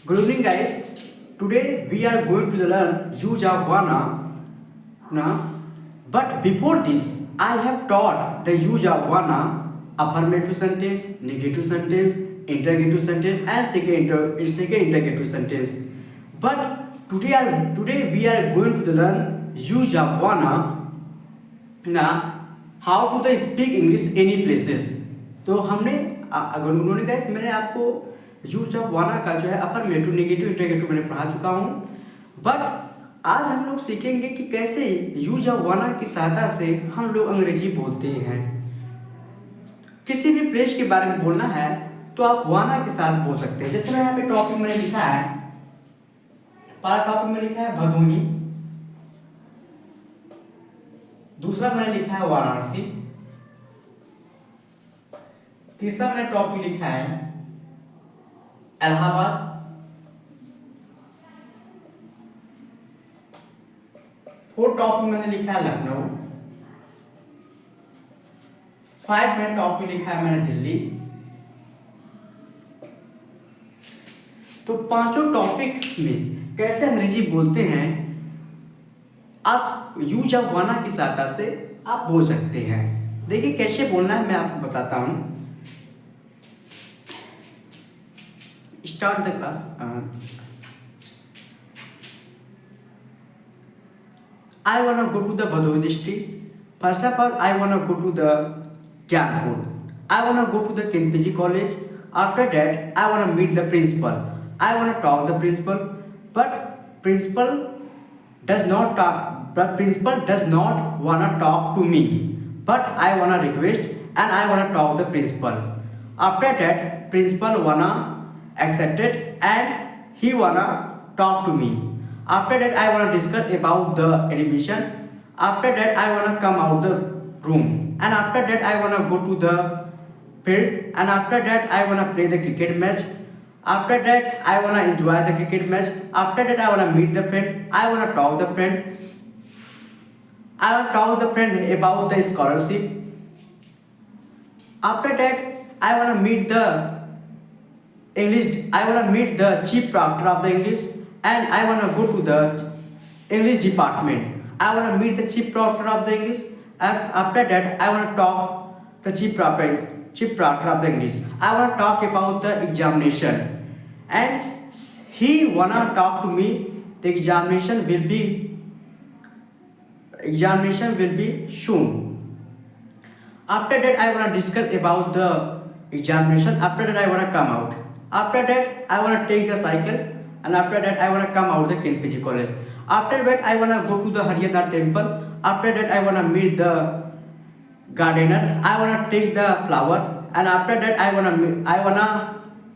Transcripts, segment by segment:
Good evening, guys. Today we are going to learn use of wanna. Now, but before this, I have taught the use of wanna, affirmative sentence, negative sentence, interrogative sentence, and second interrogative sentence. But today we are going to learn use of wanna. Now, how to the speak English any places. तो हमने अगर उन्होंने guys मैंने आपको use of वाना का जो है अफर्मेटिव नेगेटिव इंटरगेटिव मैंने पढ़ा चुका हूँ। बट आज हम लोग सीखेंगे कि कैसे यूज ऑफ वाना की सहायता से हम लोग अंग्रेजी बोलते हैं। किसी भी प्लेस के बारे में बोलना है तो आप वाना के साथ बोल सकते हैं। जैसे मैं यहाँ पे टॉपिक मैंने लिखा है, पहला टॉपिक में लिखा है भदोही, दूसरा मैंने लिखा है वाराणसी, तीसरा मैंने टॉपिक लिखा है इलाहाबाद, फोर्थ टॉपिक मैंने लिखा है लखनऊ, फाइव मैंने टॉपिक लिखा है मैंने दिल्ली। तो पांचों टॉपिक्स में कैसे अंग्रेजी बोलते हैं आप यूज ऑफ वाना की सहायता से आप बोल सकते हैं। देखिए कैसे बोलना है मैं आपको बताता हूं। Start the class. I wanna go to the Bhadoi district. First of all, I wanna go to the Kyanpur. I wanna go to the KNPG college. After that, I wanna meet the principal. I wanna talk the principal, but principal does not talk. But principal does not wanna talk to me. But I wanna request and I wanna talk the principal. After that, principal wanna accept it and he wanna talk to me. After that, I wanna discuss about the admission. After that, I wanna come out the room, and after that, I wanna go to the field, and after that, I wanna play the cricket match. After that, I wanna enjoy the cricket match. After that, I wanna meet the friend. I wanna talk the friend. I wanna talk the friend about the scholarship. After that, I wanna meet the English. I wanna meet the chief proctor of the English, and I wanna go to the English department. I wanna meet the chief proctor of the English, and after that, I wanna talk the chief proctor of the English. I wanna talk about the examination, and he wanna talk to me. The examination will be soon. After that, I wanna discuss about the examination. After that, I wanna come out. After that, I wanna take the cycle, and after that, I wanna come out the KNPG college. After that, I wanna go to the Haryana temple. After that, I wanna meet the gardener. I wanna take the flower, and after that, I wanna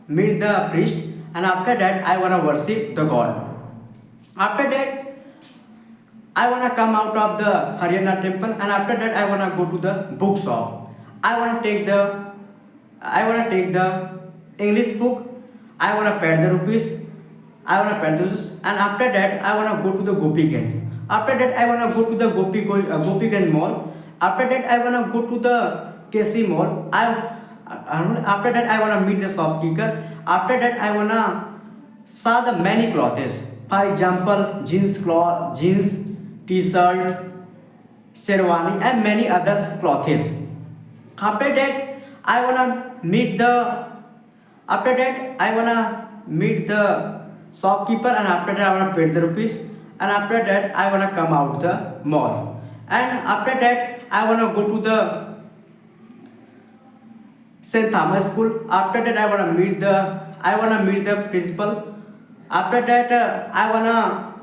meet the priest, and after that, I wanna worship the God. After that, I wanna come out of the Haryana temple, and after that, I wanna go to the bookshop. I wanna take the English book. I wanna pay the rupees. And after that, I wanna go to the Gopiganj. After that, I wanna go to the Gopiganj mall. After that, I wanna go to the Kesri mall. After that, I wanna meet the shopkeeper. After that, I wanna saw the many clothes. For example, jeans, t-shirt, sherwani, and many other clothes. After that, I wanna meet the shopkeeper, and after that, I wanna pay the rupees, and after that, I wanna come out the mall, and after that, I wanna go to the St. Thomas School. After that, I wanna meet the principal. After that, I wanna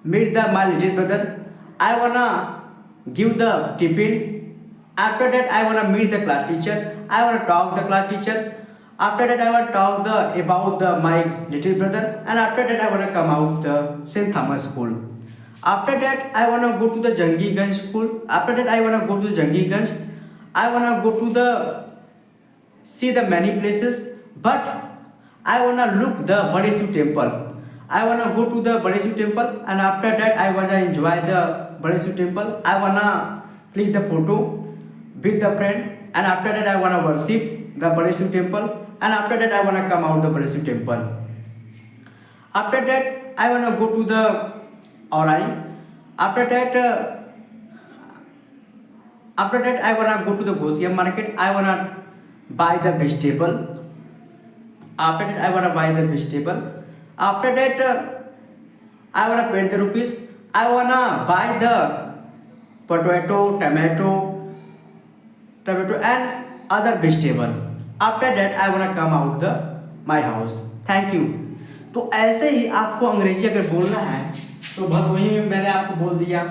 meet my little brother. I wanna give the tiffin. After that, I wanna meet the class teacher. I wanna talk the class teacher. After that, I wanna talk about my little brother, and after that, I wanna come out the St. Thomas School. After that, I wanna go to the Jangiganj School. After that, I wanna go to the Jangiganj. I wanna go to see the many places, but I wanna look the Badeshu temple. I wanna go to the Badeshu temple, and after that, I wanna enjoy the Badeshu temple. I wanna click the photo with the friend, and after that, I wanna worship the Badeshu temple, and after that, I wanna come out the Badeshu temple. After that, I wanna go to the Orai. After that, I wanna go to the Gosiam market. I wanna buy the vegetable. After that, I wanna buy the vegetable. After that, I wanna pay the rupees. I wanna buy the potato, tomato and other vegetable. After that, I wanna come out the my house. Thank you. तो ऐसे ही आपको अंग्रेजी अगर बोलना है तो भदोही में मैंने आपको बोल दिया।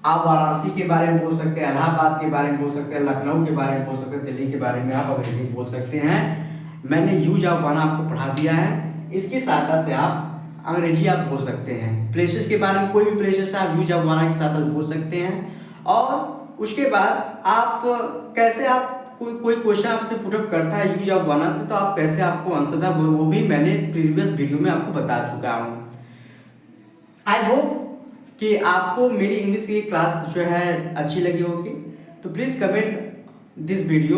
आप वाराणसी के बारे में बोल सकते हैं, इलाहाबाद के बारे में बोल सकते हैं, लखनऊ के बारे में बोल सकते हैं, दिल्ली के बारे में आप अंग्रेजी बोल सकते हैं। मैंने यूज ऑफ वन आपको पढ़ा दिया है, इसकी सहायता से आप अंग्रेजी आप बोल सकते हैं। प्लेसेस के बारे में कोई भी प्लेसेस आप यूज ऑफ वन की सहायता से बोल सकते हैं। और उसके बाद आप कैसे आप कोई क्वेश्चन आपसे पुटअप करता है यूज ऑफ वन से, तो आप कैसे आपको आंसर था वो भी मैंने प्रीवियस वीडियो में आपको बता चुका हूँ। आई होप कि आपको मेरी इंग्लिश की क्लास जो है अच्छी लगी होगी। तो प्लीज़ कमेंट दिस वीडियो